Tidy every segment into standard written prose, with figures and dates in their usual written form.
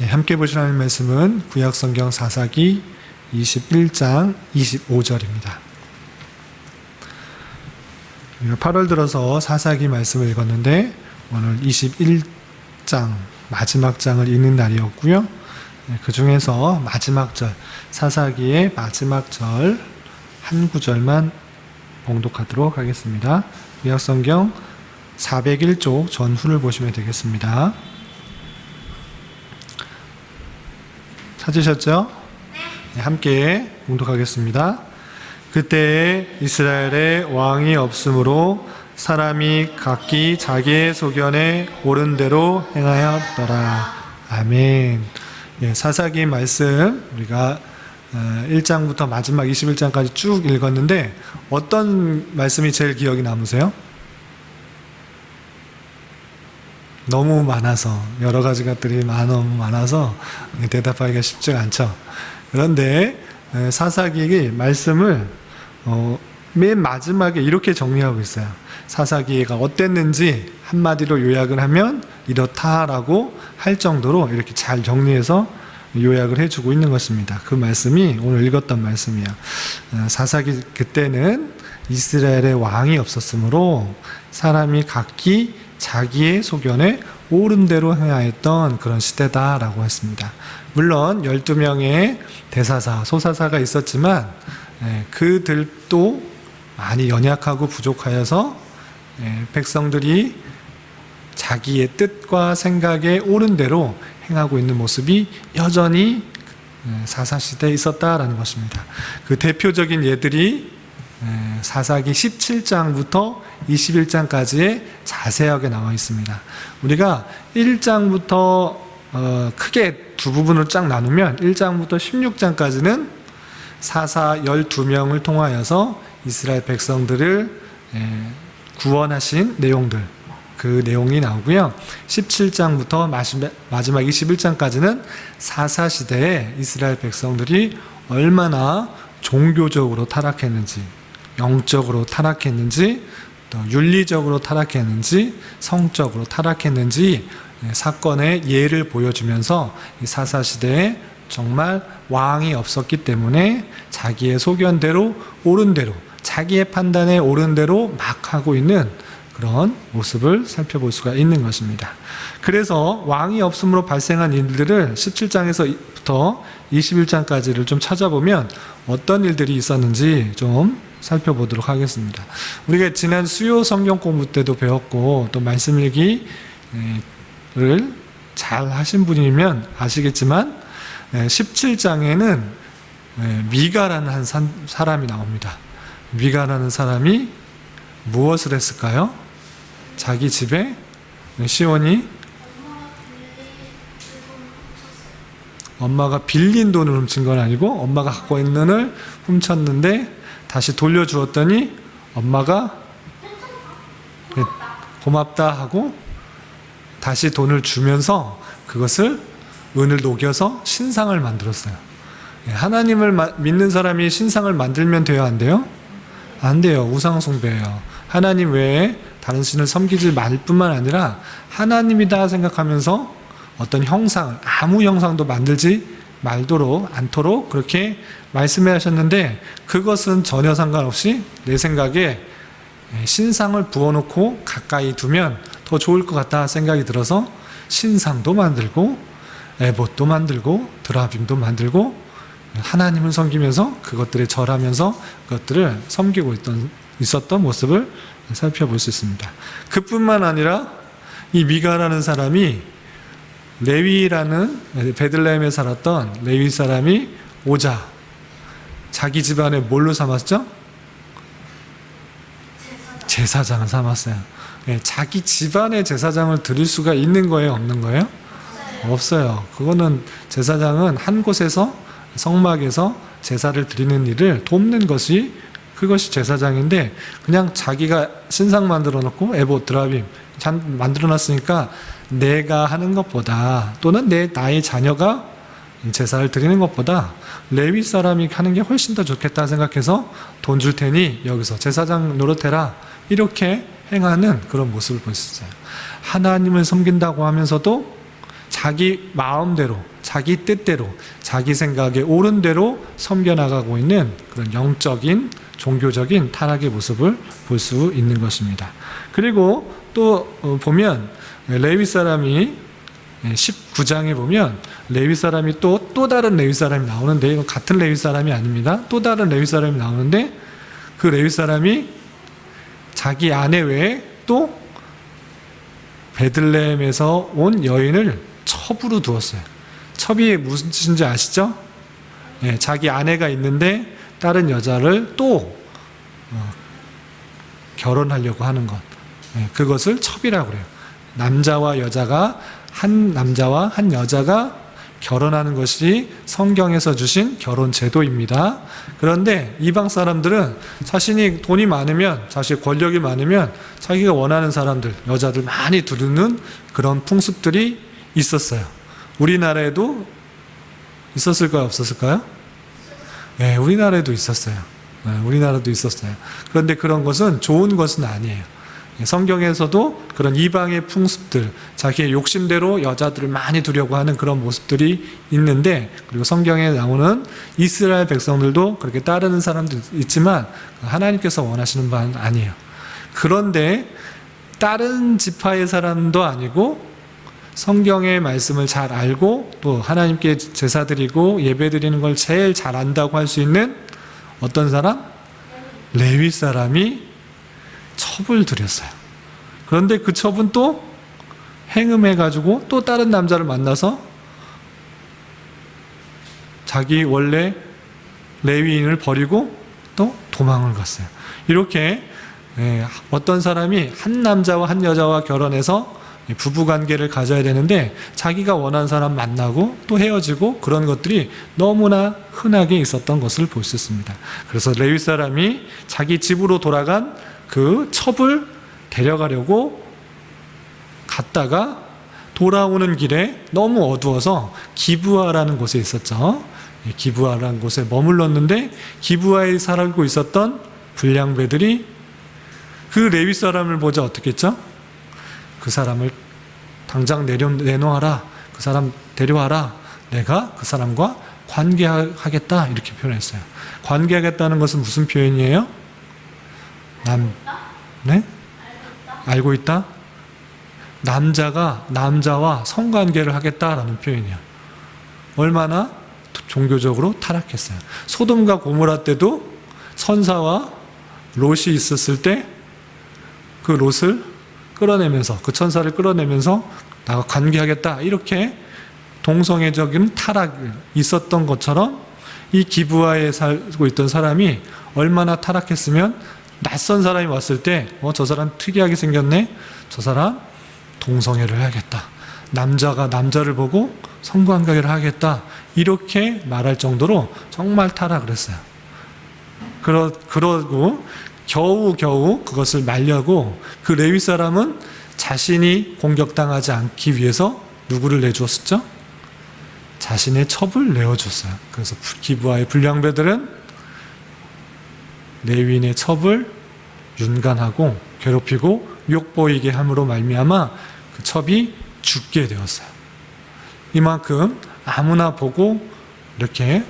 네, 함께 보실 하나님 말씀은 구약성경 사사기 21장 25절입니다. 우리가 8월 들어서 사사기 말씀을 읽었는데 오늘 21장 마지막 장을 읽는 날이었고요. 그 중에서 마지막 절, 사사기의 마지막 절 한 구절만 봉독하도록 하겠습니다. 구약성경 401쪽 전후를 보시면 되겠습니다. 찾으셨죠? 네, 함께 봉독하겠습니다. 그때 이스라엘에 왕이 없으므로 사람이 각기 자기의 소견에 옳은 대로 행하였더라. 아멘. 예, 사사기 말씀 우리가 1장부터 마지막 21장까지 쭉 읽었는데 어떤 말씀이 제일 기억이 남으세요? 너무 많아서, 여러 가지 것들이 너무 많아서 대답하기가 쉽지가 않죠. 그런데 사사기의 말씀을 맨 마지막에 이렇게 정리하고 있어요. 사사기가 어땠는지 한마디로 요약을 하면 이렇다라고 할 정도로 이렇게 잘 정리해서 요약을 해주고 있는 것입니다. 그 말씀이 오늘 읽었던 말씀이에요. 사사기 그때는 이스라엘의 왕이 없었으므로 사람이 각기 자기의 소견에 옳은 대로 행하였던 그런 시대다라고 했습니다. 물론 12명의 대사사, 소사사가 있었지만 그들도 많이 연약하고 부족하여서 백성들이 자기의 뜻과 생각에 옳은 대로 행하고 있는 모습이 여전히 사사시대에 있었다라는 것입니다. 그 대표적인 예들이 사사기 17장부터 21장까지에 자세하게 나와 있습니다. 우리가 1장부터 크게 두 부분을 쫙 나누면 1장부터 16장까지는 사사 12명을 통하여서 이스라엘 백성들을 구원하신 내용들, 그 내용이 나오고요. 17장부터 마지막 21장까지는 사사시대에 이스라엘 백성들이 얼마나 종교적으로 타락했는지, 영적으로 타락했는지, 또 윤리적으로 타락했는지, 성적으로 타락했는지 사건의 예를 보여주면서 이 사사시대에 정말 왕이 없었기 때문에 자기의 소견대로 옳은 대로, 자기의 판단에 옳은 대로 막 하고 있는 그런 모습을 살펴볼 수가 있는 것입니다. 그래서 왕이 없음으로 발생한 일들을 17장에서부터 21장까지를 좀 찾아보면 어떤 일들이 있었는지 좀 살펴보도록 하겠습니다. 우리가 지난 수요 성경 공부 때도 배웠고 또 말씀 읽기를 잘 하신 분이면 아시겠지만 17장에는 미가라는 한 사람이 나옵니다. 미가라는 사람이 무엇을 했을까요? 자기 집에 시온이 엄마가 빌린 돈을 훔친 건 아니고 엄마가 갖고 있는 돈을 훔쳤는데 다시 돌려주었더니 엄마가 고맙다 하고 다시 돈을 주면서 그것을 은을 녹여서 신상을 만들었어요. 하나님을 믿는 사람이 신상을 만들면 돼요? 안 돼요? 안 돼요. 우상숭배예요. 하나님 외에 다른 신을 섬기지 말 뿐만 아니라 하나님이다 생각하면서 어떤 형상을, 아무 형상도 만들지 말도록 않도록 그렇게 말씀해 하셨는데 그것은 전혀 상관없이 내 생각에 신상을 부어놓고 가까이 두면 더 좋을 것 같다 생각이 들어서 신상도 만들고 에봇도 만들고 드라빔도 만들고 하나님을 섬기면서 그것들에 절하면서 그것들을 섬기고 있었던 모습을 살펴볼 수 있습니다. 그뿐만 아니라 이 미가라는 사람이 레위라는 베들레헴에 살았던 레위 사람이 오자 자기 집안에 뭘로 삼았죠? 제사장을 삼았어요. 자기 집안의 제사장을 드릴 수가 있는 거예요? 없는 거예요? 없어요. 그거는 제사장은 한 곳에서 성막에서 제사를 드리는 일을 돕는 것이 그것이 제사장인데 그냥 자기가 신상 만들어 놓고 에봇, 드라빔 만들어 놨으니까 내가 하는 것보다 또는 나의 자녀가 제사를 드리는 것보다 레위 사람이 하는 게 훨씬 더 좋겠다 생각해서 돈 줄 테니 여기서 제사장 노릇해라 이렇게 행하는 그런 모습을 볼 수 있어요. 하나님을 섬긴다고 하면서도 자기 마음대로 자기 뜻대로 자기 생각에 옳은 대로 섬겨나가고 있는 그런 영적인 종교적인 타락의 모습을 볼 수 있는 것입니다. 그리고 또 보면 레위 사람이 19장에 보면 레위 사람이 또 다른 레위 사람이 나오는데, 이건 같은 레위 사람이 아닙니다. 또 다른 레위 사람이 나오는데, 그 레위 사람이 자기 아내 외에 또 베들레헴에서 온 여인을 첩으로 두었어요. 첩이 무슨 뜻인지 아시죠? 자기 아내가 있는데 다른 여자를 또 결혼하려고 하는 것, 그것을 첩이라고 그래요. 남자와 한 남자와 한 여자가 결혼하는 것이 성경에서 주신 결혼 제도입니다. 그런데 이방 사람들은 자신이 돈이 많으면, 자신의 권력이 많으면 자기가 원하는 사람들, 여자들 많이 두르는 그런 풍습들이 있었어요. 우리나라에도 있었을까요? 없었을까요? 네, 우리나라에도 있었어요. 우리나라도 있었어요. 그런데 그런 것은 좋은 것은 아니에요. 성경에서도 그런 이방의 풍습들, 자기의 욕심대로 여자들을 많이 두려고 하는 그런 모습들이 있는데, 그리고 성경에 나오는 이스라엘 백성들도 그렇게 따르는 사람도 있지만 하나님께서 원하시는 바는 아니에요. 그런데 다른 지파의 사람도 아니고 성경의 말씀을 잘 알고 또 하나님께 제사 드리고 예배 드리는 걸 제일 잘 안다고 할 수 있는 어떤 사람? 레위 사람이 첩을 들였어요. 그런데 그 첩은 또 행음해가지고 또 다른 남자를 만나서 자기 원래 레위인을 버리고 또 도망을 갔어요. 이렇게 어떤 사람이 한 남자와 한 여자와 결혼해서 부부관계를 가져야 되는데 자기가 원하는 사람 만나고 또 헤어지고, 그런 것들이 너무나 흔하게 있었던 것을 볼 수 있습니다. 그래서 레위 사람이 자기 집으로 돌아간 그 첩을 데려가려고 갔다가 돌아오는 길에 너무 어두워서 기브아라는 곳에 있었죠. 기브아라는 곳에 머물렀는데, 기브아에 살고 있었던 불량배들이 그 레위 사람을 보자 어떻게 했죠? 그 사람을 당장 내놓아라, 그 사람 데려와라, 내가 그 사람과 관계하겠다, 이렇게 표현했어요. 관계하겠다는 것은 무슨 표현이에요? 네? 알고 있다? 남자가 남자와 성관계를 하겠다라는 표현이야. 얼마나 종교적으로 타락했어요. 소돔과 고모라 때도 천사와 롯이 있었을 때 그 롯을 끌어내면서, 그 천사를 끌어내면서 나가 관계하겠다, 이렇게 동성애적인 타락이 있었던 것처럼 이 기브아에 살고 있던 사람이 얼마나 타락했으면 낯선 사람이 왔을 때 저 사람 특이하게 생겼네, 저 사람 동성애를 해야겠다, 남자가 남자를 보고 성관계를 하겠다, 이렇게 말할 정도로 정말 타락을 했어요. 그러고 겨우 그것을 말려고 그 레위 사람은 자신이 공격당하지 않기 위해서 누구를 내주었었죠? 자신의 첩을 내어줬어요. 그래서 기브아의 불량배들은 레위인의 첩을 윤간하고 괴롭히고 욕보이게 함으로 말미암아 그 첩이 죽게 되었어요. 이만큼 아무나 보고 이렇게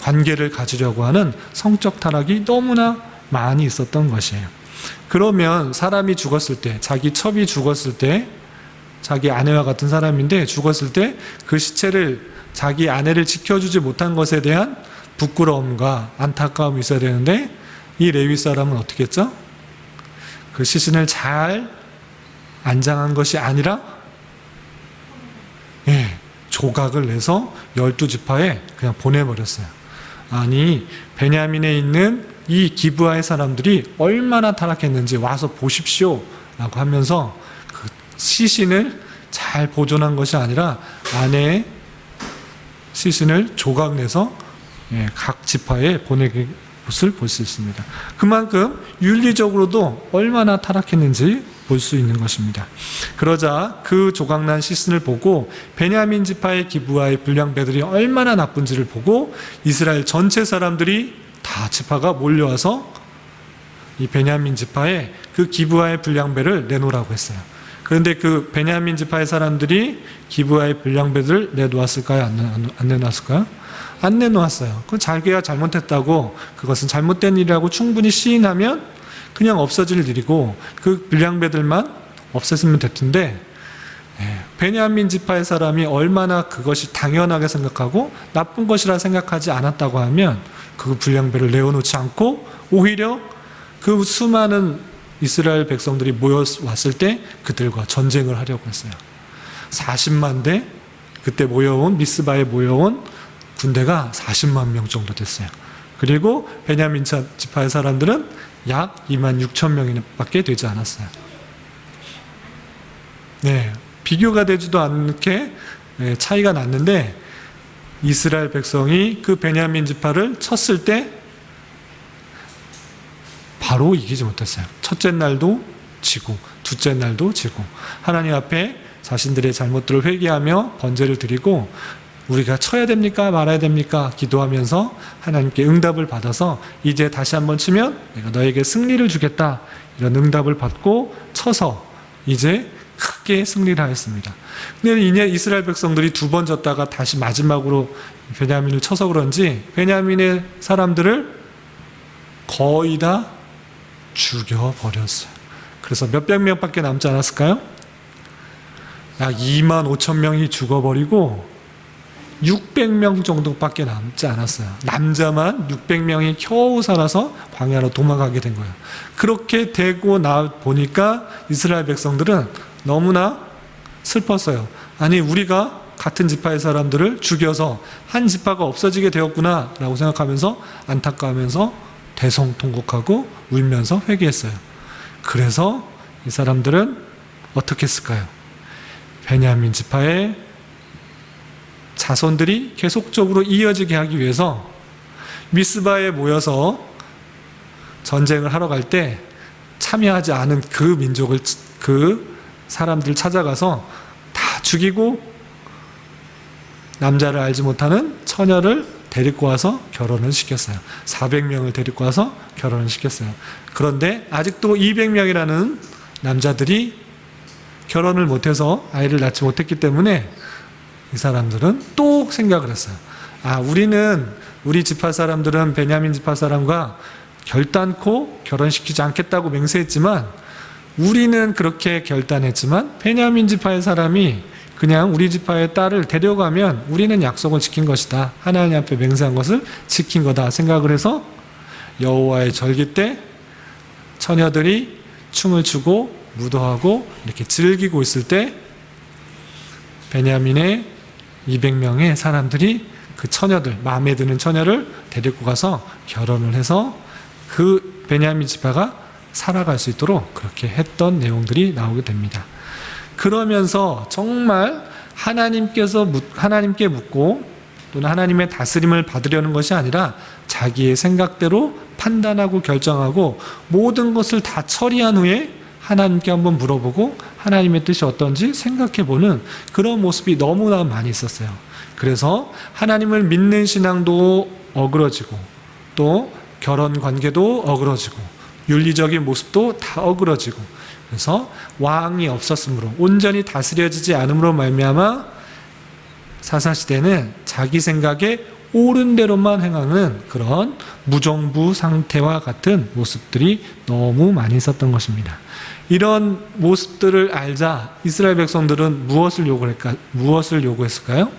관계를 가지려고 하는 성적 타락이 너무나 많이 있었던 것이에요. 그러면 사람이 죽었을 때, 자기 첩이 죽었을 때, 자기 아내와 같은 사람인데 죽었을 때 그 시체를, 자기 아내를 지켜주지 못한 것에 대한 부끄러움과 안타까움이 있어야 되는데, 이 레위 사람은 어떻게 했죠? 그 시신을 잘 안장한 것이 아니라 조각을 내서 12지파에 그냥 보내버렸어요. 아니, 베냐민에 있는 이 기브아의 사람들이 얼마나 타락했는지 와서 보십시오 라고 하면서 그 시신을 잘 보존한 것이 아니라 아내의 시신을 조각내서 각 지파에 보내는 것을 볼 수 있습니다. 그만큼 윤리적으로도 얼마나 타락했는지 볼 수 있는 것입니다. 그러자 그 조각난 시신을 보고 베냐민 지파의 기브아의 불량배들이 얼마나 나쁜지를 보고 이스라엘 전체 사람들이 다 지파가 몰려와서 이 베냐민 지파에 그 기브아의 불량배를 내놓으라고 했어요. 그런데 그 베냐민 지파의 사람들이 기브아의 불량배들을 내놓았을까요? 안 내놓았을까요? 안 내놓았어요. 그건 자기가 잘못했다고, 그것은 잘못된 일이라고 충분히 시인하면 그냥 없어질 일이고 그 불량배들만 없애으면 됐는데, 베냐민 지파의 사람이 얼마나 그것이 당연하게 생각하고 나쁜 것이라 생각하지 않았다고 하면 그 불량배를 내어놓지 않고 오히려 그 수많은 이스라엘 백성들이 모여왔을 때 그들과 전쟁을 하려고 했어요. 40만 대, 그때 미스바에 모여온 군대가 40만 명 정도 됐어요. 그리고 베냐민 지파의 사람들은 약 2만 6천 명밖에 되지 않았어요. 비교가 되지도 않게 차이가 났는데, 이스라엘 백성이 그 베냐민 지파를 쳤을 때 바로 이기지 못했어요. 첫째 날도 지고 둘째 날도 지고 하나님 앞에 자신들의 잘못들을 회개하며 번제를 드리고 우리가 쳐야 됩니까 말아야 됩니까 기도하면서 하나님께 응답을 받아서 이제 다시 한번 치면 내가 너에게 승리를 주겠다, 이런 응답을 받고 쳐서 이제 크게 승리를 하였습니다. 근데 이제 이스라엘 백성들이 두 번 졌다가 다시 마지막으로 베냐민을 쳐서 그런지 베냐민의 사람들을 거의 다 죽여버렸어요. 그래서 몇백 명밖에 남지 않았을까요? 약 2만 5천 명이 죽어버리고 600명 정도밖에 남지 않았어요. 남자만 600명이 겨우 살아서 광야로 도망가게 된 거예요. 그렇게 되고 나 보니까 이스라엘 백성들은 너무나 슬펐어요. 아니, 우리가 같은 지파의 사람들을 죽여서 한 지파가 없어지게 되었구나 라고 생각하면서 안타까워하면서 대성통곡하고 울면서 회개했어요. 그래서 이 사람들은 어떻게 했을까요? 베냐민 지파의 자손들이 계속적으로 이어지게 하기 위해서 미스바에 모여서 전쟁을 하러 갈 때 참여하지 않은 그 사람들 찾아가서 다 죽이고 남자를 알지 못하는 처녀를 데리고 와서 결혼을 시켰어요. 400명을 데리고 와서 결혼을 시켰어요. 그런데 아직도 200명이라는 남자들이 결혼을 못해서 아이를 낳지 못했기 때문에 이 사람들은 또 생각을 했어요. 우리 지파 사람들은 베냐민 지파 사람과 결단코 결혼시키지 않겠다고 맹세했지만, 우리는 그렇게 결단했지만 베냐민 지파의 사람이 그냥 우리 지파의 딸을 데려가면 우리는 약속을 지킨 것이다, 하나님 앞에 맹세한 것을 지킨 거다 생각을 해서 여호와의 절기 때 처녀들이 춤을 추고 무도하고 이렇게 즐기고 있을 때 베냐민의 200명의 사람들이 그 처녀들, 마음에 드는 처녀를 데리고 가서 결혼을 해서 그 베냐민 지파가 살아갈 수 있도록 그렇게 했던 내용들이 나오게 됩니다. 그러면서 정말 하나님께 묻고 또는 하나님의 다스림을 받으려는 것이 아니라 자기의 생각대로 판단하고 결정하고 모든 것을 다 처리한 후에 하나님께 한번 물어보고 하나님의 뜻이 어떤지 생각해보는 그런 모습이 너무나 많이 있었어요. 그래서 하나님을 믿는 신앙도 어그러지고 또 결혼 관계도 어그러지고 윤리적인 모습도 다 어그러지고, 그래서 왕이 없었으므로 온전히 다스려지지 않음으로 말미암아 사사시대는 자기 생각에 옳은 대로만 행하는 그런 무정부 상태와 같은 모습들이 너무 많이 있었던 것입니다. 이런 모습들을 알자 이스라엘 백성들은 무엇을 요구했을까요?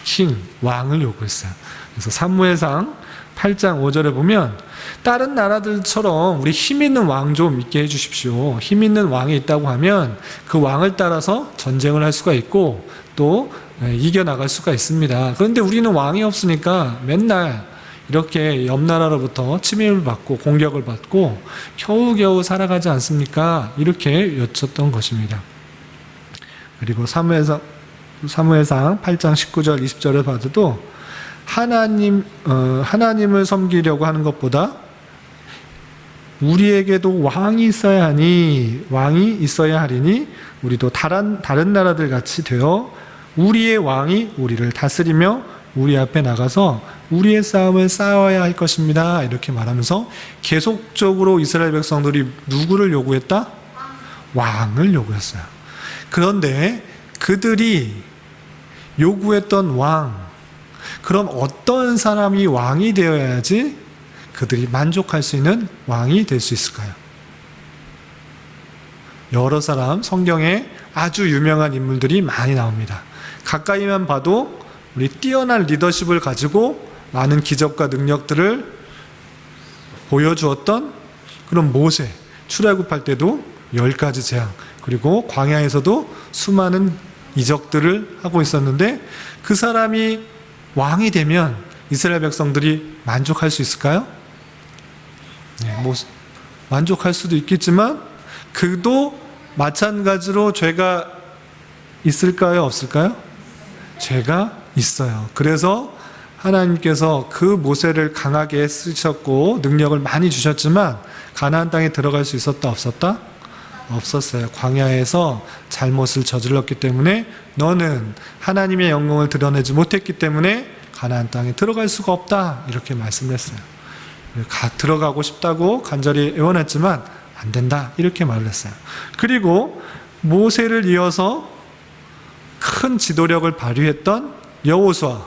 킹, 왕을 요구했어요. 그래서 사무엘상 8장 5절에 보면 다른 나라들처럼 우리 힘 있는 왕 좀 있게 해주십시오. 힘 있는 왕이 있다고 하면 그 왕을 따라서 전쟁을 할 수가 있고 또 이겨나갈 수가 있습니다. 그런데 우리는 왕이 없으니까 맨날 이렇게 옆 나라로부터 침입을 받고 공격을 받고 겨우겨우 살아가지 않습니까? 이렇게 여쭙던 것입니다. 그리고 사무엘상 8장 19절 20절을 봐도 하나님을 섬기려고 하는 것보다 우리에게도 왕이 있어야 하리니 우리도 다른 나라들 같이 되어 우리의 왕이 우리를 다스리며 우리 앞에 나가서 우리의 싸움을 싸워야 할 것입니다. 이렇게 말하면서 계속적으로 이스라엘 백성들이 누구를 요구했다? 왕을 요구했어요. 그런데 그들이 요구했던 왕, 그럼 어떤 사람이 왕이 되어야지 그들이 만족할 수 있는 왕이 될 수 있을까요? 여러 사람, 성경에 아주 유명한 인물들이 많이 나옵니다. 가까이만 봐도 우리 뛰어난 리더십을 가지고 많은 기적과 능력들을 보여주었던 그런 모세, 출애굽할 때도 10가지 재앙, 그리고 광야에서도 수많은 이적들을 하고 있었는데 그 사람이 왕이 되면 이스라엘 백성들이 만족할 수 있을까요? 네, 만족할 수도 있겠지만 그도 마찬가지로 죄가 있을까요? 없을까요? 죄가 있어요. 그래서 하나님께서 그 모세를 강하게 쓰셨고 능력을 많이 주셨지만 가나안 땅에 들어갈 수 있었다 없었다? 없었어요. 광야에서 잘못을 저질렀기 때문에 너는 하나님의 영광을 드러내지 못했기 때문에 가나안 땅에 들어갈 수가 없다, 이렇게 말씀을 했어요. 들어가고 싶다고 간절히 애원했지만 안 된다, 이렇게 말을 했어요. 그리고 모세를 이어서 큰 지도력을 발휘했던 여호수아,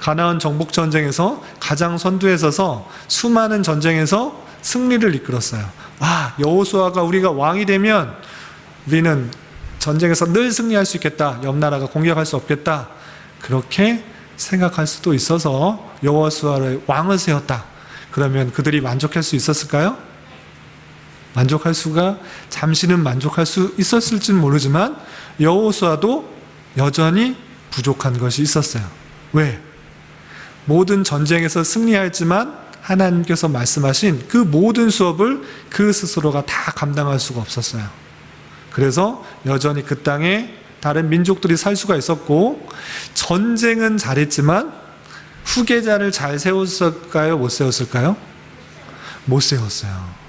가나안 정복 전쟁에서 가장 선두에 서서 수많은 전쟁에서 승리를 이끌었어요. 여호수아가 우리가 왕이 되면 우리는 전쟁에서 늘 승리할 수 있겠다, 옆 나라가 공격할 수 없겠다, 그렇게 생각할 수도 있어서 여호수아를 왕을 세웠다. 그러면 그들이 만족할 수 있었을까요? 잠시는 만족할 수 있었을지는 모르지만 여호수아도 여전히 부족한 것이 있었어요. 왜? 모든 전쟁에서 승리했지만 하나님께서 말씀하신 그 모든 수업을 그 스스로가 다 감당할 수가 없었어요. 그래서 여전히 그 땅에 다른 민족들이 살 수가 있었고, 전쟁은 잘했지만 후계자를 잘 세웠을까요? 못 세웠을까요? 못 세웠어요.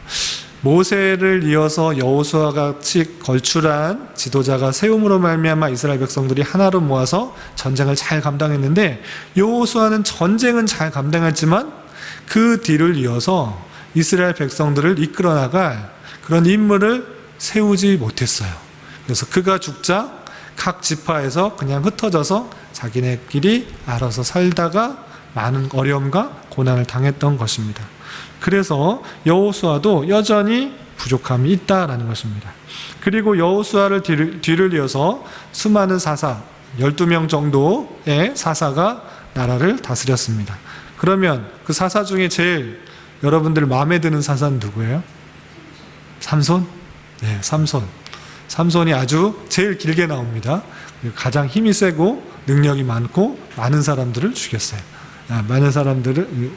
모세를 이어서 여호수아 같이 걸출한 지도자가 세움으로 말미암아 이스라엘 백성들이 하나로 모아서 전쟁을 잘 감당했는데, 여호수아는 전쟁은 잘 감당했지만 그 뒤를 이어서 이스라엘 백성들을 이끌어 나갈 그런 인물을 세우지 못했어요. 그래서 그가 죽자 각 지파에서 그냥 흩어져서 자기네끼리 알아서 살다가 많은 어려움과 고난을 당했던 것입니다. 그래서 여호수아도 여전히 부족함이 있다라는 것입니다. 그리고 여호수아를 뒤를 이어서 수많은 사사, 12명 정도의 사사가 나라를 다스렸습니다. 그러면 그 사사 중에 제일 여러분들 마음에 드는 사사는 누구예요? 삼손? 네, 삼손. 삼손이 아주 제일 길게 나옵니다. 가장 힘이 세고 능력이 많고 많은 사람들을 죽였어요. 많은 사람들을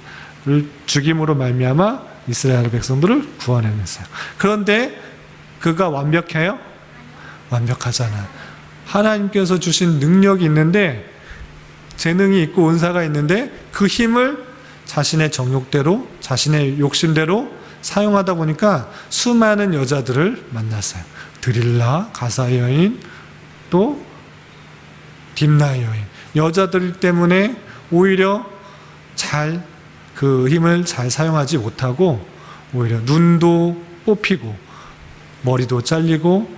죽임으로 말미암아 이스라엘 백성들을 구원해냈어요. 그런데 그가 완벽해요? 완벽하잖아요. 하나님께서 주신 능력이 있는데, 재능이 있고 은사가 있는데 그 힘을 자신의 정욕대로, 자신의 욕심대로 사용하다 보니까 수많은 여자들을 만났어요. 드릴라, 가사 여인, 또 딥나의 여인. 여자들 때문에 오히려 그 힘을 잘 사용하지 못하고 오히려 눈도 뽑히고 머리도 잘리고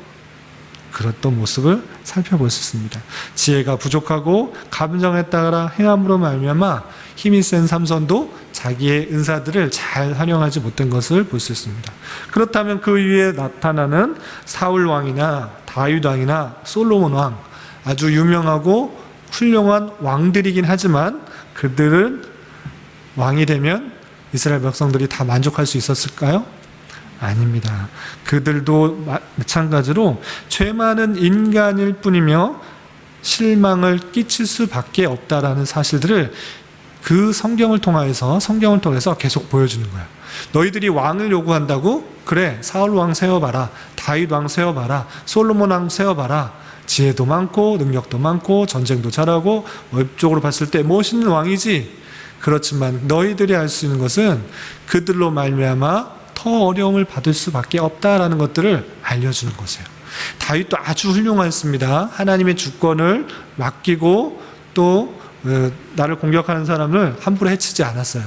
그랬던 모습을 살펴볼 수 있습니다. 지혜가 부족하고 감정에 따라 행함으로 말미암아 힘이 센 삼손도 자기의 은사들을 잘 활용하지 못한 것을 볼 수 있습니다. 그렇다면 그 위에 나타나는 사울 왕이나 다윗 왕이나 솔로몬 왕, 아주 유명하고 훌륭한 왕들이긴 하지만 그들은 왕이 되면 이스라엘 백성들이 다 만족할 수 있었을까요? 아닙니다. 그들도 마찬가지로 죄 많은 인간일 뿐이며 실망을 끼칠 수밖에 없다라는 사실들을 그 성경을 통해서 계속 보여주는 거야. 너희들이 왕을 요구한다고? 그래, 사울 왕 세워봐라, 다윗 왕 세워봐라, 솔로몬 왕 세워봐라. 지혜도 많고 능력도 많고 전쟁도 잘하고 외적으로 봤을 때 멋있는 왕이지. 그렇지만 너희들이 할 수 있는 것은 그들로 말미암아 더 어려움을 받을 수밖에 없다라는 것들을 알려주는 것이에요. 다윗도 아주 훌륭했습니다. 하나님의 주권을 맡기고 또 나를 공격하는 사람을 함부로 해치지 않았어요.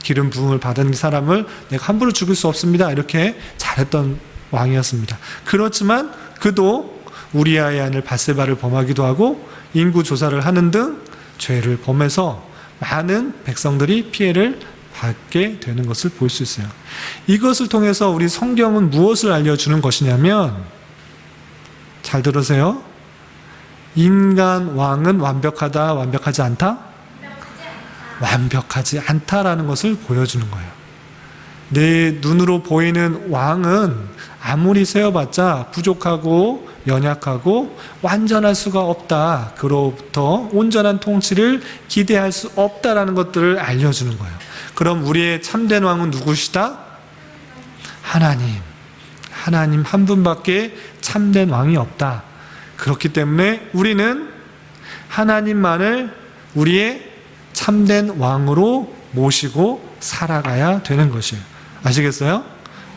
기름 부음을 받은 사람을 내가 함부로 죽일 수 없습니다, 이렇게 잘했던 왕이었습니다. 그렇지만 그도 우리아의 아들 밧세바를 범하기도 하고 인구 조사를 하는 등 죄를 범해서 많은 백성들이 피해를 받게 되는 것을 볼 수 있어요. 이것을 통해서 우리 성경은 무엇을 알려주는 것이냐면, 잘 들으세요. 인간 왕은 완벽하다, 완벽하지 않다? 완벽하지 않다라는 것을 보여주는 거예요. 내 눈으로 보이는 왕은 아무리 세어봤자 부족하고 연약하고 완전할 수가 없다. 그로부터 온전한 통치를 기대할 수 없다라는 것들을 알려주는 거예요. 그럼 우리의 참된 왕은 누구시다? 하나님. 하나님 한 분밖에 참된 왕이 없다. 그렇기 때문에 우리는 하나님만을 우리의 참된 왕으로 모시고 살아가야 되는 것이에요. 아시겠어요?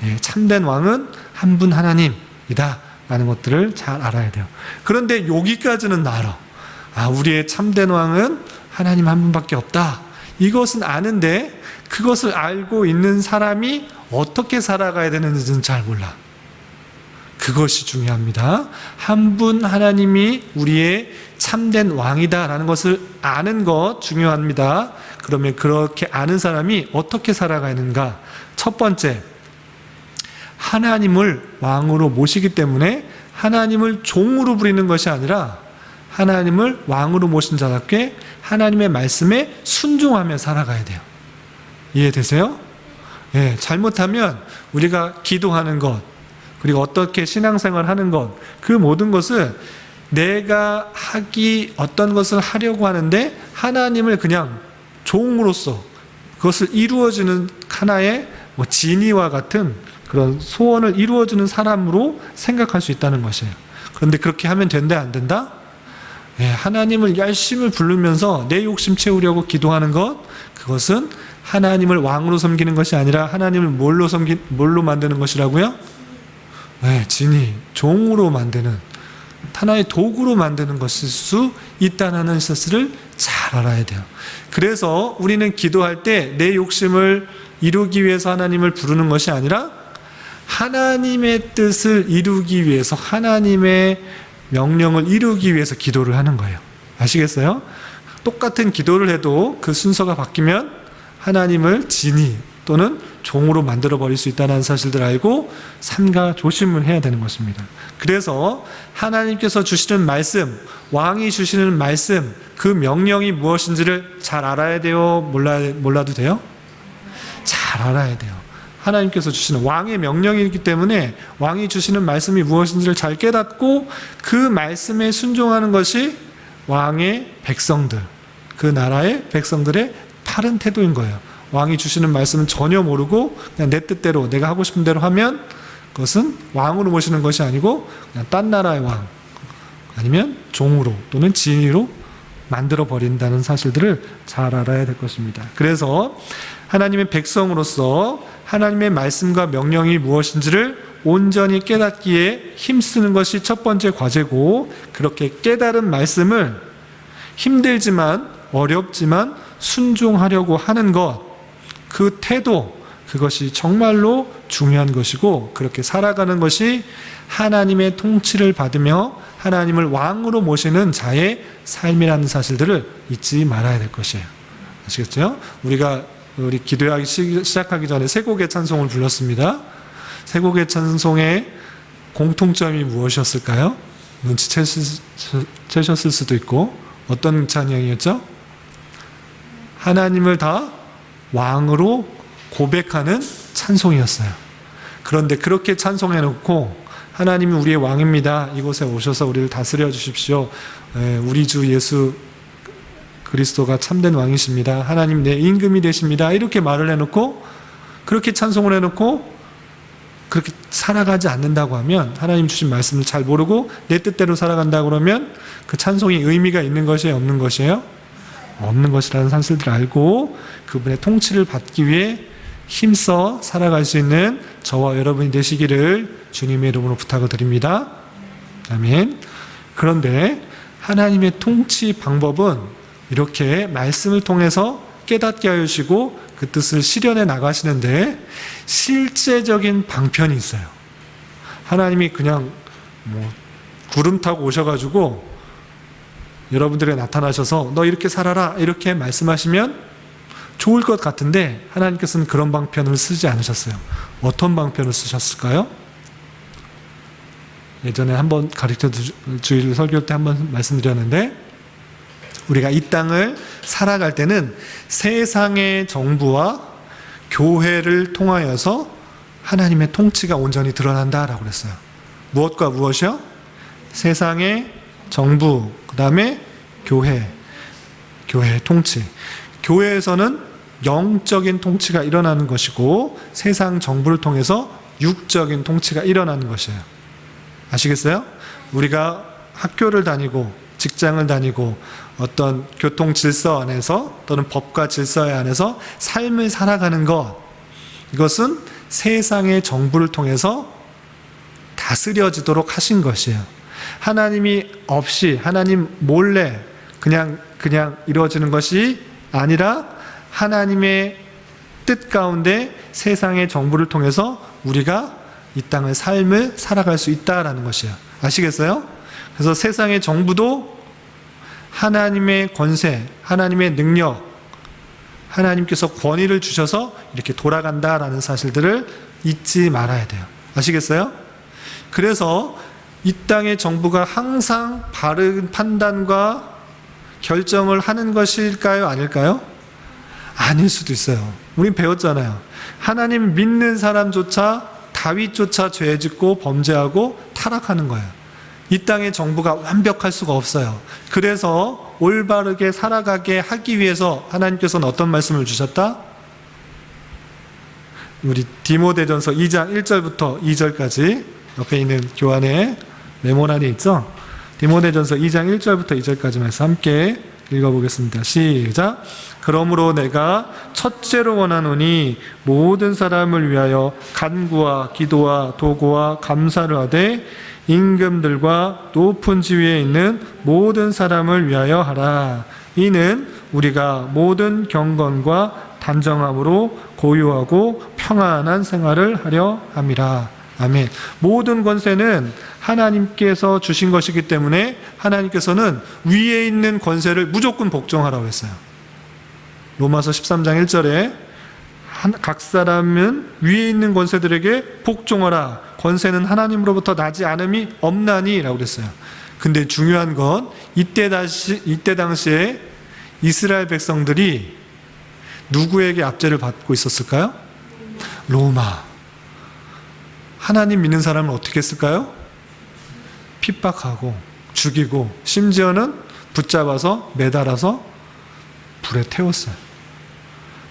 예, 참된 왕은 한 분 하나님이다 라는 것들을 잘 알아야 돼요. 그런데 여기까지는 알아. 우리의 참된 왕은 하나님 한 분밖에 없다. 이것은 아는데 그것을 알고 있는 사람이 어떻게 살아가야 되는지는 잘 몰라. 그것이 중요합니다. 한 분 하나님이 우리의 참된 왕이다라는 것을 아는 것 중요합니다. 그러면 그렇게 아는 사람이 어떻게 살아가야 하는가? 첫 번째, 하나님을 왕으로 모시기 때문에 하나님을 종으로 부리는 것이 아니라 하나님을 왕으로 모신 자답게 하나님의 말씀에 순종하며 살아가야 돼요. 이해되세요? 예, 잘못하면 우리가 기도하는 것, 그리고 어떻게 신앙생활 하는 것, 그 모든 것을 내가 어떤 것을 하려고 하는데 하나님을 그냥 종으로서 그것을 이루어주는 하나의 진이와 같은 그런 소원을 이루어주는 사람으로 생각할 수 있다는 것이에요. 그런데 그렇게 하면 된다, 안 된다? 예, 하나님을 열심히 부르면서 내 욕심 채우려고 기도하는 것, 그것은 하나님을 왕으로 섬기는 것이 아니라 하나님을 뭘로 만드는 것이라고요? 네, 진이, 종으로 만드는, 하나의 도구로 만드는 것일 수 있다는 사실을 잘 알아야 돼요. 그래서 우리는 기도할 때 내 욕심을 이루기 위해서 하나님을 부르는 것이 아니라 하나님의 뜻을 이루기 위해서, 하나님의 명령을 이루기 위해서 기도를 하는 거예요. 아시겠어요? 똑같은 기도를 해도 그 순서가 바뀌면 하나님을 진이 또는 종으로 만들어버릴 수 있다는 사실들을 알고 삼가 조심을 해야 되는 것입니다. 그래서 하나님께서 주시는 말씀, 왕이 주시는 말씀, 그 명령이 무엇인지를 잘 알아야 돼요? 몰라도 돼요? 잘 알아야 돼요. 하나님께서 주시는 왕의 명령이기 때문에 왕이 주시는 말씀이 무엇인지를 잘 깨닫고 그 말씀에 순종하는 것이 왕의 백성들, 그 나라의 백성들의 바른 태도인 거예요. 왕이 주시는 말씀은 전혀 모르고 그냥 내 뜻대로 내가 하고 싶은 대로 하면 그것은 왕으로 모시는 것이 아니고 그냥 딴 나라의 왕, 아니면 종으로 또는 진위로 만들어 버린다는 사실들을 잘 알아야 될 것입니다. 그래서 하나님의 백성으로서 하나님의 말씀과 명령이 무엇인지를 온전히 깨닫기에 힘쓰는 것이 첫 번째 과제고, 그렇게 깨달은 말씀을 힘들지만 어렵지만 순종하려고 하는 것, 그 태도, 그것이 정말로 중요한 것이고, 그렇게 살아가는 것이 하나님의 통치를 받으며 하나님을 왕으로 모시는 자의 삶이라는 사실들을 잊지 말아야 될 것이에요. 아시겠죠? 우리 기도하기 시작하기 전에 세 곡의 찬송을 불렀습니다. 세 곡의 찬송의 공통점이 무엇이었을까요? 눈치채셨을 수도 있고, 어떤 찬양이었죠? 하나님을 다 왕으로 고백하는 찬송이었어요. 그런데 그렇게 찬송해놓고 하나님이 우리의 왕입니다, 이곳에 오셔서 우리를 다스려 주십시오, 우리 주 예수 그리스도가 참된 왕이십니다, 하나님 내 임금이 되십니다, 이렇게 말을 해놓고 그렇게 찬송을 해놓고 그렇게 살아가지 않는다고 하면, 하나님 주신 말씀을 잘 모르고 내 뜻대로 살아간다고 그러면 그 찬송이 의미가 있는 것이에요, 없는 것이에요? 없는 것이라는 사실들을 알고 그분의 통치를 받기 위해 힘써 살아갈 수 있는 저와 여러분이 되시기를 주님의 이름으로 부탁을 드립니다. 아멘. 그런데 하나님의 통치 방법은 이렇게 말씀을 통해서 깨닫게 하여 주시고 그 뜻을 실현해 나가시는데 실제적인 방편이 있어요. 하나님이 그냥 구름 타고 오셔가지고 여러분들에게 나타나셔서 너 이렇게 살아라 이렇게 말씀하시면 좋을 것 같은데 하나님께서는 그런 방편을 쓰지 않으셨어요. 어떤 방편을 쓰셨을까요? 예전에 한번 가르쳐 주일 설교 때 한번 말씀드렸는데, 우리가 이 땅을 살아갈 때는 세상의 정부와 교회를 통하여서 하나님의 통치가 온전히 드러난다라고 그랬어요. 무엇과 무엇이요? 세상의 정부, 그 다음에 교회의 통치. 교회에서는 영적인 통치가 일어나는 것이고, 세상 정부를 통해서 육적인 통치가 일어나는 것이에요. 아시겠어요? 우리가 학교를 다니고 직장을 다니고 어떤 교통 질서 안에서 또는 법과 질서 안에서 삶을 살아가는 것, 이것은 세상의 정부를 통해서 다스려지도록 하신 것이에요. 하나님이 없이, 하나님 몰래 그냥 이루어지는 것이 아니라 하나님의 뜻 가운데 세상의 정부를 통해서 우리가 이 땅의 삶을 살아갈 수 있다라는 것이에요. 아시겠어요? 그래서 세상의 정부도 하나님의 권세, 하나님의 능력, 하나님께서 권위를 주셔서 이렇게 돌아간다라는 사실들을 잊지 말아야 돼요. 아시겠어요? 그래서 이 땅의 정부가 항상 바른 판단과 결정을 하는 것일까요? 아닐까요? 아닐 수도 있어요. 우린 배웠잖아요. 하나님 믿는 사람조차 다윗조차 죄 짓고 범죄하고 타락하는 거예요. 이 땅의 정부가 완벽할 수가 없어요. 그래서 올바르게 살아가게 하기 위해서 하나님께서는 어떤 말씀을 주셨다? 우리 디모데전서 2장 1절부터 2절까지 옆에 있는 교환의 메모란이 있죠? 디모데전서 2장 1절부터 2절까지 말씀 함께 읽어보겠습니다. 시작. 그러므로 내가 첫째로 원하노니 모든 사람을 위하여 간구와 기도와 도구와 감사를 하되 임금들과 높은 지위에 있는 모든 사람을 위하여 하라. 이는 우리가 모든 경건과 단정함으로 고요하고 평안한 생활을 하려 함이라. 아멘. 모든 권세는 하나님께서 주신 것이기 때문에 하나님께서는 위에 있는 권세를 무조건 복종하라고 했어요. 로마서 13장 1절에 각 사람은 위에 있는 권세들에게 복종하라. 권세는 하나님으로부터 나지 않음이 없나니 라고 그랬어요. 근데 중요한 건 이때 당시에 이스라엘 백성들이 누구에게 압제를 받고 있었을까요? 로마. 하나님 믿는 사람은 어떻게 했을까요? 핍박하고 죽이고 심지어는 붙잡아서 매달아서 불에 태웠어요.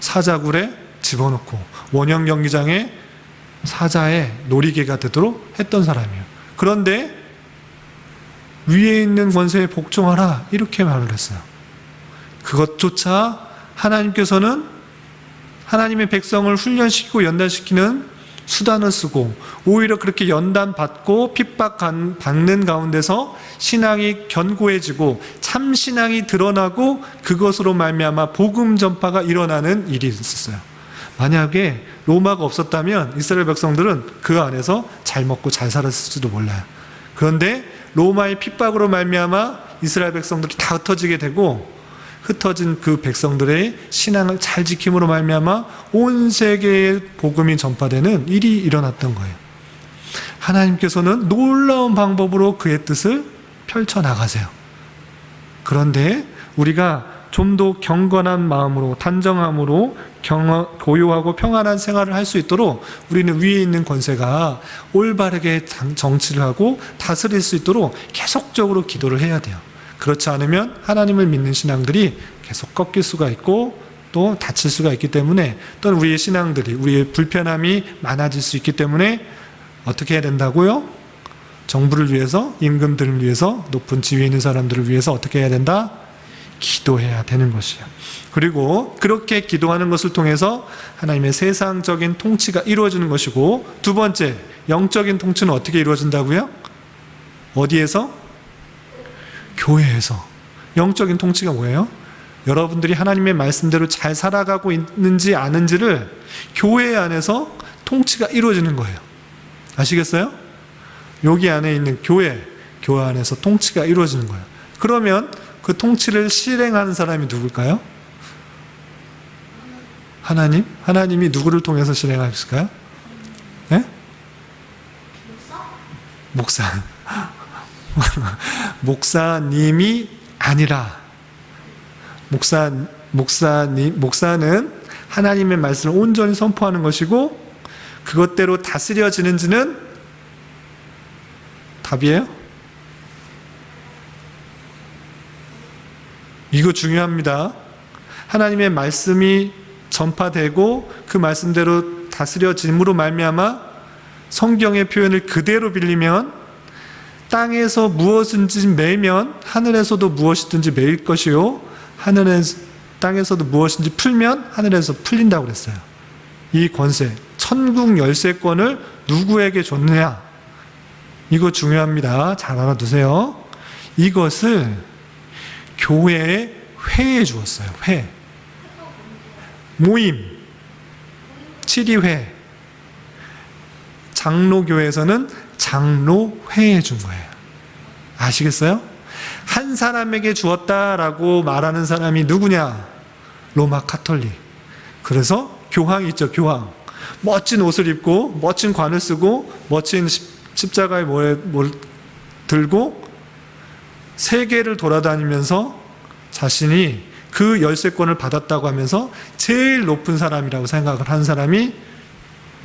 사자굴에 집어넣고 원형 경기장에 사자의 놀이개가 되도록 했던 사람이에요. 그런데 위에 있는 권세에 복종하라 이렇게 말을 했어요. 그것조차 하나님께서는 하나님의 백성을 훈련시키고 연단시키는 수단을 쓰고 오히려 그렇게 연단받고 핍박받는 가운데서 신앙이 견고해지고 참 신앙이 드러나고 그것으로 말미암아 복음 전파가 일어나는 일이 있었어요. 만약에 로마가 없었다면 이스라엘 백성들은 그 안에서 잘 먹고 잘 살았을지도 몰라요. 그런데 로마의 핍박으로 말미암아 이스라엘 백성들이 다 흩어지게 되고 흩어진 그 백성들의 신앙을 잘 지킴으로 말미암아 온 세계에 복음이 전파되는 일이 일어났던 거예요. 하나님께서는 놀라운 방법으로 그의 뜻을 펼쳐나가세요. 그런데 우리가 좀 더 경건한 마음으로 단정함으로 고요하고 평안한 생활을 할 수 있도록 우리는 위에 있는 권세가 올바르게 정치를 하고 다스릴 수 있도록 계속적으로 기도를 해야 돼요. 그렇지 않으면 하나님을 믿는 신앙들이 계속 꺾일 수가 있고 또 다칠 수가 있기 때문에, 또는 우리의 신앙들이, 우리의 불편함이 많아질 수 있기 때문에 어떻게 해야 된다고요? 정부를 위해서, 임금들을 위해서, 높은 지위에 있는 사람들을 위해서 어떻게 해야 된다? 기도해야 되는 것이에요. 그리고 그렇게 기도하는 것을 통해서 하나님의 세상적인 통치가 이루어지는 것이고, 두 번째, 영적인 통치는 어떻게 이루어진다고요? 어디에서? 교회에서. 영적인 통치가 뭐예요? 여러분들이 하나님의 말씀대로 잘 살아가고 있는지 아는지를 교회 안에서 통치가 이루어지는 거예요. 아시겠어요? 여기 안에 있는 교회 안에서 통치가 이루어지는 거예요. 그러면 그 통치를 실행하는 사람이 누굴까요? 하나님? 하나님이 누구를 통해서 실행하실까요? 네? 목사. 목사님이 아니라 목사는 하나님의 말씀을 온전히 선포하는 것이고 그것대로 다스려지는지는 답이에요? 이거 중요합니다. 하나님의 말씀이 전파되고 그 말씀대로 다스려짐으로 말미암아 성경의 표현을 그대로 빌리면 땅에서 무엇인지 매면 하늘에서도 무엇이든지 매일 것이요 땅에서도 무엇인지 풀면 하늘에서 풀린다고 그랬어요. 이 권세, 천국 열쇠권을 누구에게 줬느냐? 이거 중요합니다. 잘 알아두세요. 이것을 교회의 회에 주었어요. 회. 모임. 치리회. 장로교에서는 장로회에 준 거예요. 아시겠어요? 한 사람에게 주었다라고 말하는 사람이 누구냐? 로마 카톨릭. 그래서 교황이 있죠, 교황. 멋진 옷을 입고, 멋진 관을 쓰고, 멋진 십자가의 뭘 들고, 세계를 돌아다니면서 자신이 그 열쇠권을 받았다고 하면서 제일 높은 사람이라고 생각을 하는 사람이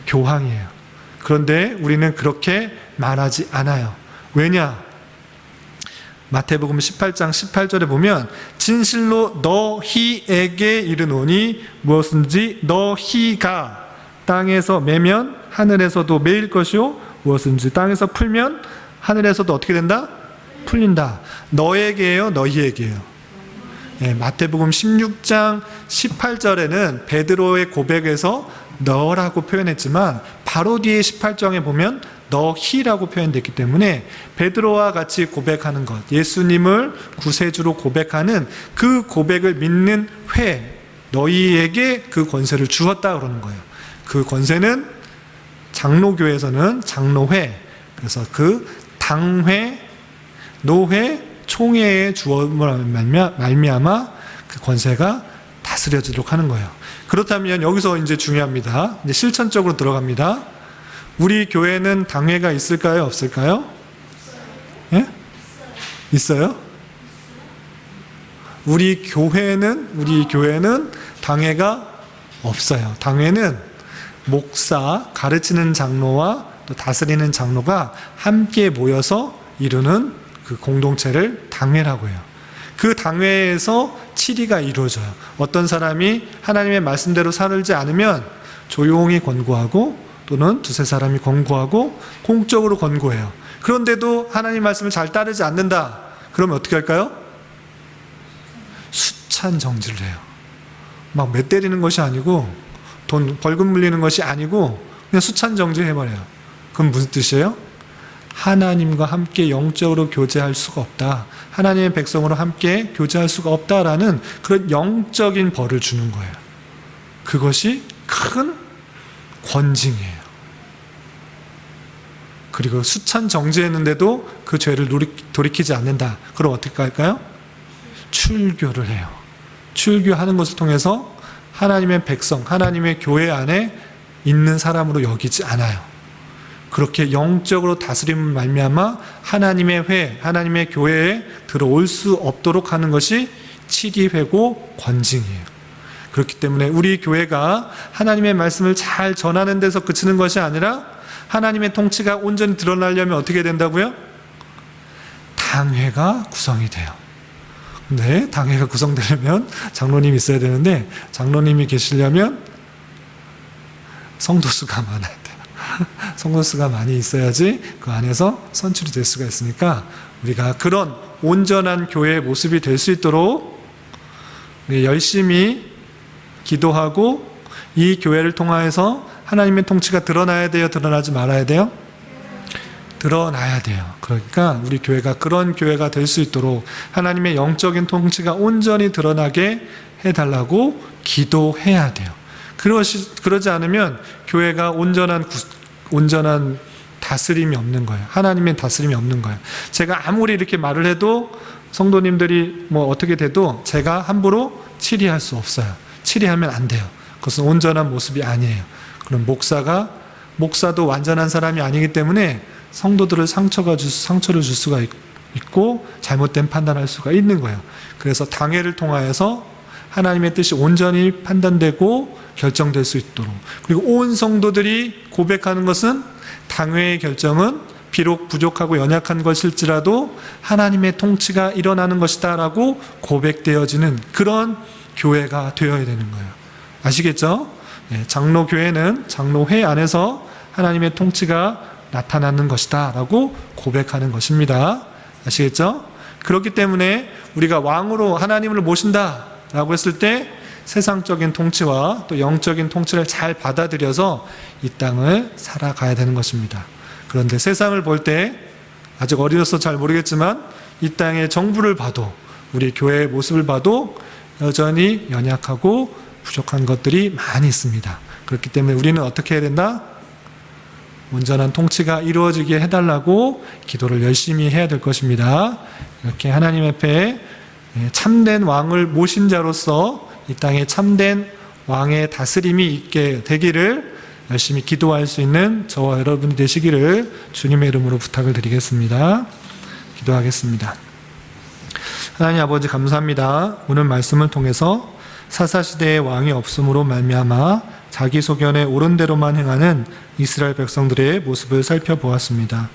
교황이에요. 그런데 우리는 그렇게 말하지 않아요. 왜냐? 마태복음 18장 18절에 보면 진실로 너희에게 이르노니 무엇인지 너희가 땅에서 매면 하늘에서도 매일 것이요 무엇인지 땅에서 풀면 하늘에서도 어떻게 된다? 풀린다. 너에게요, 너희에게요. 네, 마태복음 16장 18절에는 베드로의 고백에서 너라고 표현했지만 바로 뒤에 18장에 보면 너희라고 표현됐기 때문에 베드로와 같이 고백하는 것, 예수님을 구세주로 고백하는 그 고백을 믿는 회, 너희에게 그 권세를 주었다 그러는 거예요. 그 권세는 장로교에서는 장로회, 그래서 그 당회, 노회, 총회에 주어을 말미암아 그 권세가 다스려지도록 하는 거예요. 그렇다면 여기서 이제 중요합니다. 이제 실천적으로 들어갑니다. 우리 교회는 당회가 있을까요? 없을까요? 예? 있어요? 우리 교회는 당회가 없어요. 당회는 목사, 가르치는 장로와 또 다스리는 장로가 함께 모여서 이루는 그 공동체를 당회라고 해요. 그 당회에서 치리가 이루어져요. 어떤 사람이 하나님의 말씀대로 살지 않으면 조용히 권고하고 또는 두세 사람이 권고하고 공적으로 권고해요. 그런데도 하나님 말씀을 잘 따르지 않는다. 그러면 어떻게 할까요? 수찬 정지를 해요. 막 매 때리는 것이 아니고 돈 벌금 물리는 것이 아니고 그냥 수찬 정지해버려요. 그건 무슨 뜻이에요? 하나님과 함께 영적으로 교제할 수가 없다. 하나님의 백성으로 함께 교제할 수가 없다라는 그런 영적인 벌을 주는 거예요. 그것이 큰 권징이에요. 그리고 수찬 정지했는데도 그 죄를 돌이키지 않는다. 그럼 어떻게 할까요? 출교를 해요. 출교하는 것을 통해서 하나님의 백성, 하나님의 교회 안에 있는 사람으로 여기지 않아요. 그렇게 영적으로 다스림을 말미암아 하나님의 회, 하나님의 교회에 들어올 수 없도록 하는 것이 치리회고 권징이에요. 그렇기 때문에 우리 교회가 하나님의 말씀을 잘 전하는 데서 그치는 것이 아니라 하나님의 통치가 온전히 드러나려면 어떻게 된다고요? 당회가 구성이 돼요. 근데 당회가 구성되려면 장로님이 있어야 되는데 장로님이 계시려면 성도수가 많아야 돼요. 성도수가 많이 있어야지 그 안에서 선출이 될 수가 있으니까 우리가 그런 온전한 교회의 모습이 될 수 있도록 열심히 기도하고 이 교회를 통하여서 하나님의 통치가 드러나야 돼요? 드러나지 말아야 돼요? 드러나야 돼요. 그러니까 우리 교회가 그런 교회가 될 수 있도록 하나님의 영적인 통치가 온전히 드러나게 해달라고 기도해야 돼요. 그러지 않으면 교회가 온전한 다스림이 없는 거예요. 하나님의 다스림이 없는 거예요. 제가 아무리 이렇게 말을 해도 성도님들이 뭐 어떻게 돼도 제가 함부로 치리할 수 없어요. 치리하면 안 돼요. 그것은 온전한 모습이 아니에요. 그럼 목사도 완전한 사람이 아니기 때문에 성도들을 상처를 줄 수가 있고 잘못된 판단할 수가 있는 거예요. 그래서 당회를 통하여서 하나님의 뜻이 온전히 판단되고 결정될 수 있도록, 그리고 온 성도들이 고백하는 것은 당회의 결정은 비록 부족하고 연약한 것일지라도 하나님의 통치가 일어나는 것이다 라고 고백되어지는 그런 교회가 되어야 되는 거예요. 아시겠죠? 장로교회는 장로회 안에서 하나님의 통치가 나타나는 것이다 라고 고백하는 것입니다. 아시겠죠? 그렇기 때문에 우리가 왕으로 하나님을 모신다 라고 했을 때 세상적인 통치와 또 영적인 통치를 잘 받아들여서 이 땅을 살아가야 되는 것입니다. 그런데 세상을 볼 때 아직 어려서 잘 모르겠지만 이 땅의 정부를 봐도, 우리 교회의 모습을 봐도 여전히 연약하고 부족한 것들이 많이 있습니다. 그렇기 때문에 우리는 어떻게 해야 된다? 온전한 통치가 이루어지게 해달라고 기도를 열심히 해야 될 것입니다. 이렇게 하나님 앞에 참된 왕을 모신 자로서 이 땅에 참된 왕의 다스림이 있게 되기를 열심히 기도할 수 있는 저와 여러분이 되시기를 주님의 이름으로 부탁을 드리겠습니다. 기도하겠습니다. 하나님 아버지 감사합니다. 오늘 말씀을 통해서 사사시대에 왕이 없음으로 말미암아 자기 소견에 옳은 대로만 행하는 이스라엘 백성들의 모습을 살펴보았습니다.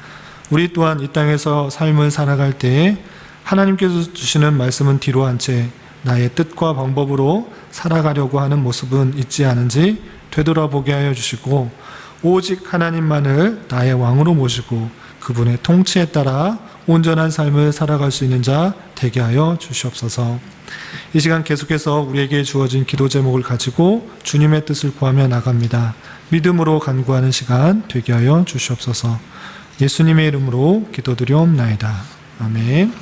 우리 또한 이 땅에서 삶을 살아갈 때에 하나님께서 주시는 말씀은 뒤로 한 채 나의 뜻과 방법으로 살아가려고 하는 모습은 있지 않은지 되돌아보게 하여 주시고, 오직 하나님만을 나의 왕으로 모시고 그분의 통치에 따라 온전한 삶을 살아갈 수 있는 자 되게 하여 주시옵소서. 이 시간 계속해서 우리에게 주어진 기도 제목을 가지고 주님의 뜻을 구하며 나갑니다. 믿음으로 간구하는 시간 되게 하여 주시옵소서. 예수님의 이름으로 기도드리옵나이다. 아멘.